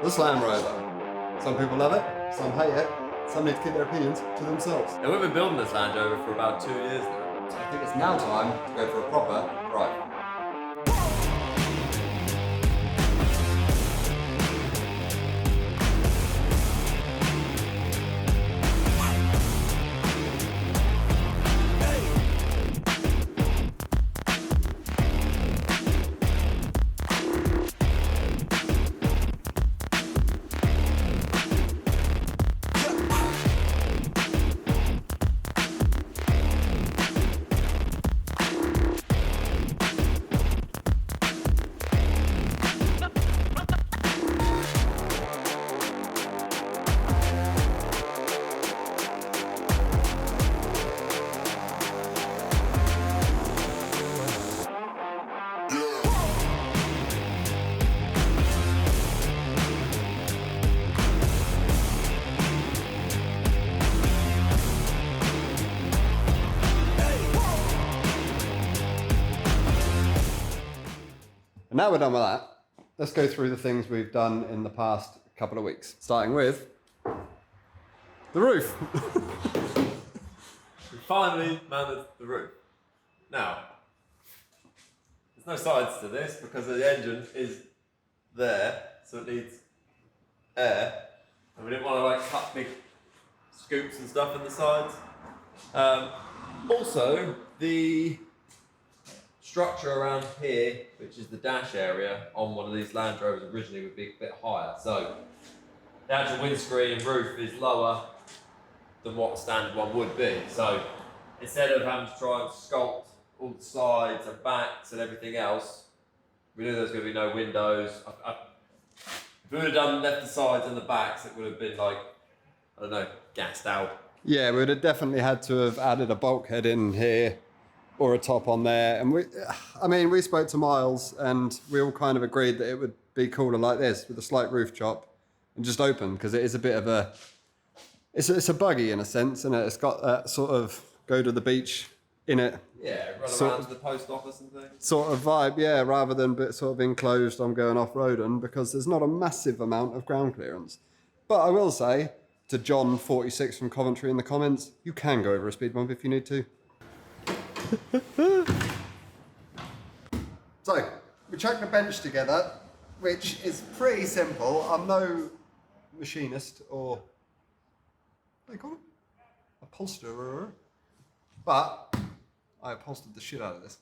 This Land Rover. Some people love it, some hate it, some need to keep their opinions to themselves. And we've been building this Land Rover for about 2 years now. So I think it's now time to go for a proper drive. Now we're done with that, let's go through the things we've done in the past couple of weeks. Starting with the roof. We finally mounted the roof. Now, there's no sides to this because the engine is there, so it needs air. And we didn't want to like cut big scoops and stuff in the sides. Also, the structure around here, which is the dash area on one of these Land Rovers originally, would be a bit higher. So the actual windscreen roof is lower than what a standard one would be. So instead of having to try and sculpt all the sides and backs and everything else, we knew there was going to be no windows. If we would have left the sides and the backs, it would have been like, I don't know, gassed out. Yeah, we would have definitely had to have added a bulkhead in here or a top on there. And we spoke to Miles and we all kind of agreed that it would be cooler like this with a slight roof chop and just open, because it is a bit of a, it's a buggy in a sense, and it's got that sort of go to the beach in it. Yeah, run around to the post office and things. Sort of vibe, yeah, rather than bit sort of enclosed, I'm going off-roading, because there's not a massive amount of ground clearance. But I will say, to John46 from Coventry in the comments, you can go over a speed bump if you need to. So, we chucked the bench together, which is pretty simple. I'm no machinist or, what do they call it? Upholsterer. But I upholstered the shit out of this.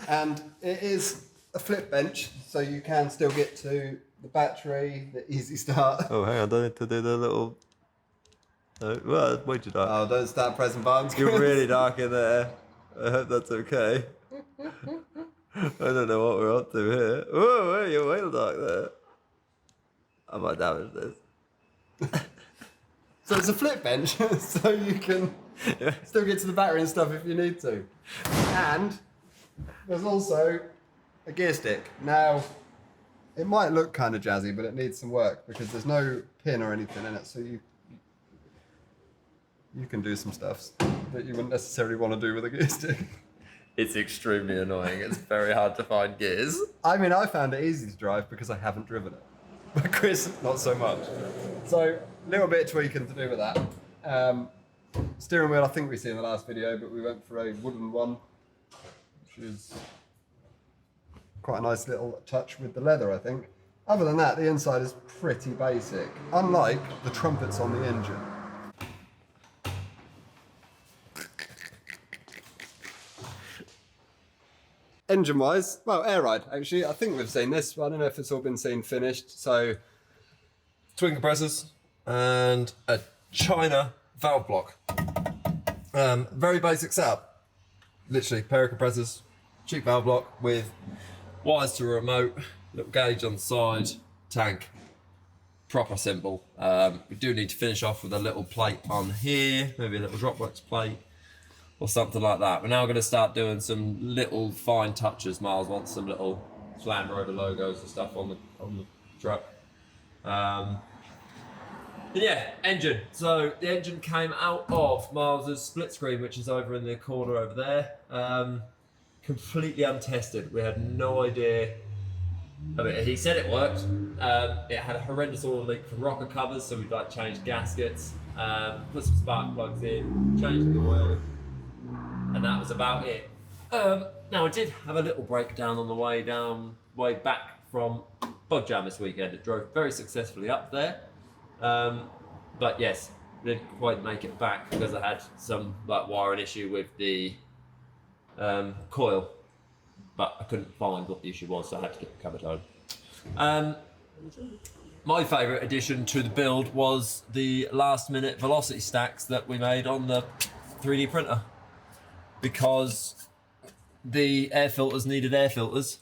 And it is a flip bench, so you can still get to the battery, the easy start. Oh, hang on, I don't need to do the little... well, way too dark. Oh, don't start pressing buttons. You're really dark in there. I hope that's okay. I don't know what we're up to here. Whoa, you're way too dark there. I might damage this. So it's a flip bench, so you can still get to the battery and stuff if you need to. And there's also a gear stick. Now, it might look kind of jazzy, but it needs some work because there's no pin or anything in it, so you can do some stuff that you wouldn't necessarily want to do with a gear stick. It's extremely annoying. It's very hard to find gears. I mean, I found it easy to drive because I haven't driven it. But Chris, not so much. So, a little bit of tweaking to do with that. Steering wheel, I think we see in the last video, but we went for a wooden one, which is quite a nice little touch with the leather, I think. Other than that, the inside is pretty basic, unlike the trumpets on the engine. Engine-wise, well, air ride, actually. I think we've seen this, but I don't know if it's all been seen finished. So, Twin compressors and a China valve block. Very basic setup. Literally, pair of compressors, cheap valve block with wires to a remote, little gauge on the side, tank. Proper simple. We do need to finish off with a little plate on here, maybe a little Dropworks plate or something like that. We're now going to start doing some little fine touches. Miles wants some little Land Rover logos and stuff on the truck. Yeah, engine. So the engine came out of Miles's split screen, which is over in the corner over there. Completely untested. We had no idea I mean, he said it worked. It had a horrendous oil leak from rocker covers, so we'd like changed gaskets, put some spark plugs in, changed the oil, and that was about it. Now I did have a little breakdown on the way back from Bog Jam this weekend. It drove very successfully up there, but yes, didn't quite make it back because I had some wiring issue with the coil, but I couldn't find what the issue was, so I had to get the covered home. My favourite addition to the build was the last minute velocity stacks that we made on the 3D printer, because the air filters needed air filters,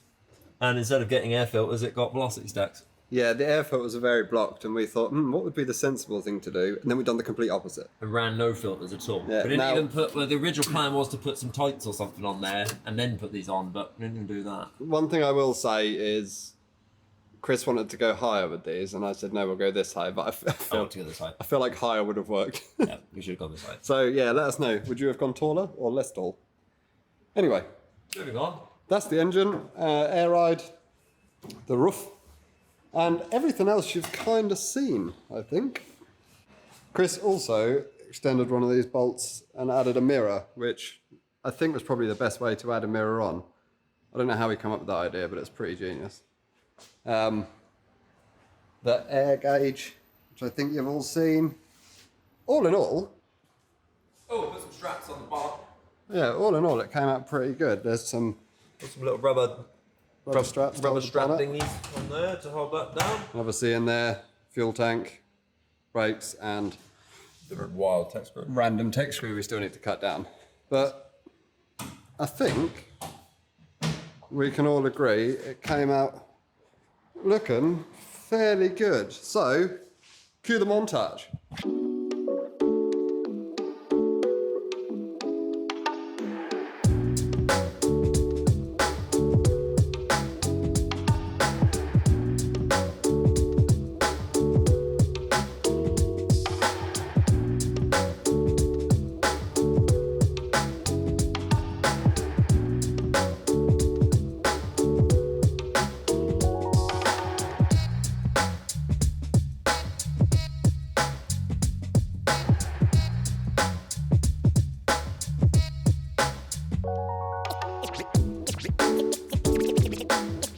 and instead of getting air filters it got velocity stacks. Yeah, the air filters are very blocked, and we thought, what would be the sensible thing to do? And then we've done the complete opposite. And ran no filters at all. Yeah, We didn't even put, the original plan was to put some tights or something on there and then put these on, but we didn't even do that. One thing I will say is, Chris wanted to go higher with these, and I said, no, we'll go this high, but I want to go this high. I feel like higher would have worked. Yeah, we should have gone this high. So yeah, let us know. Would you have gone taller or less tall? Anyway, Moving on. that's the engine, air ride, the roof, and everything else you've kind of seen, I think. Chris also extended one of these bolts and added a mirror, which I think was probably the best way to add a mirror on. I don't know how he came up with that idea, but it's pretty genius. The air gauge, which I think you've all seen. All in all, Oh, put some straps on the bar. yeah, all in all, it came out pretty good. There's some Put some little rubber straps, to rubber hold the strap bonnet. thingies on there to hold that down. Obviously in there, fuel tank, brakes, and The wild tech screw. random tech screw we still need to cut down. But I think we can all agree it came out looking fairly good. So, cue the montage.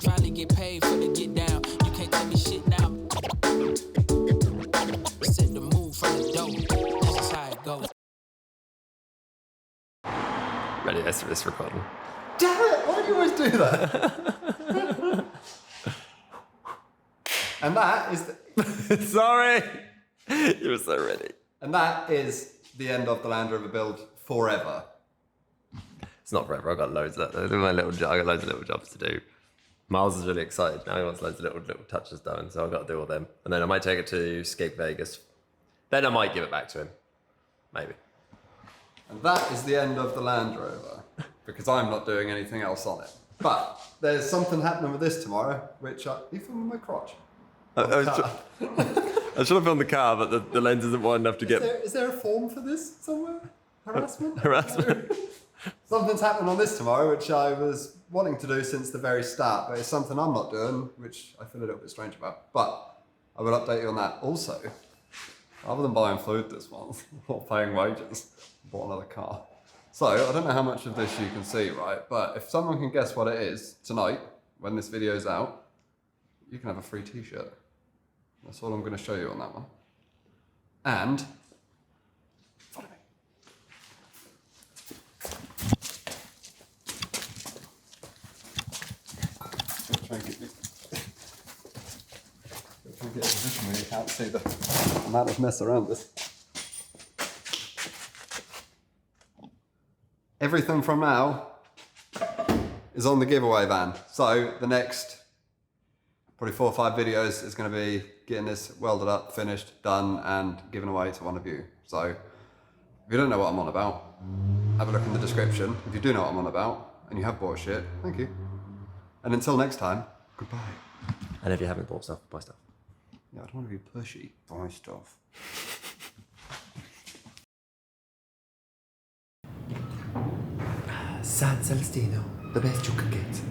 Trying to get paid for the get down. You can't tell me shit now. Set the mood from the dough. This is how it goes. Ready, this recording. Damn it, why do you always do that? And that is Sorry! You were so ready. and that is the end of the Land Rover build forever. It's not forever, I've got loads of I got loads of little jobs to do. Miles is really excited now, he wants loads of little touches done, so I've got to do all them. And then I might take it to Escape Vegas. Then I might give it back to him. Maybe. And that is the end of the Land Rover, because I'm not doing anything else on it. But there's something happening with this tomorrow, which you filming my crotch. I should have filmed the car, but the lens isn't wide enough to get Is there a form for this somewhere? Harassment? harassment. Something's happening on this tomorrow, which I was wanting to do since the very start, but it's something I'm not doing, which I feel a little bit strange about. But I will update you on that. Also, other than buying food this month, or paying wages, I bought another car. So, I don't know how much of this you can see, right? But if someone can guess what it is tonight, when this video's out, you can have a free t-shirt. That's all I'm going to show you on that one. And follow me. Try and get a position where you can't see the amount of mess around this. Everything from now is on the giveaway van. So the next probably 4 or 5 videos is going to be getting this welded up, finished, done, and given away to one of you. So if you don't know what I'm on about, have a look in the description. If you do know what I'm on about and you have bought shit, thank you. And until next time, goodbye. And if you haven't bought stuff, buy stuff. Yeah, I don't want to be pushy. Buy stuff. San Celestino, the best you could get.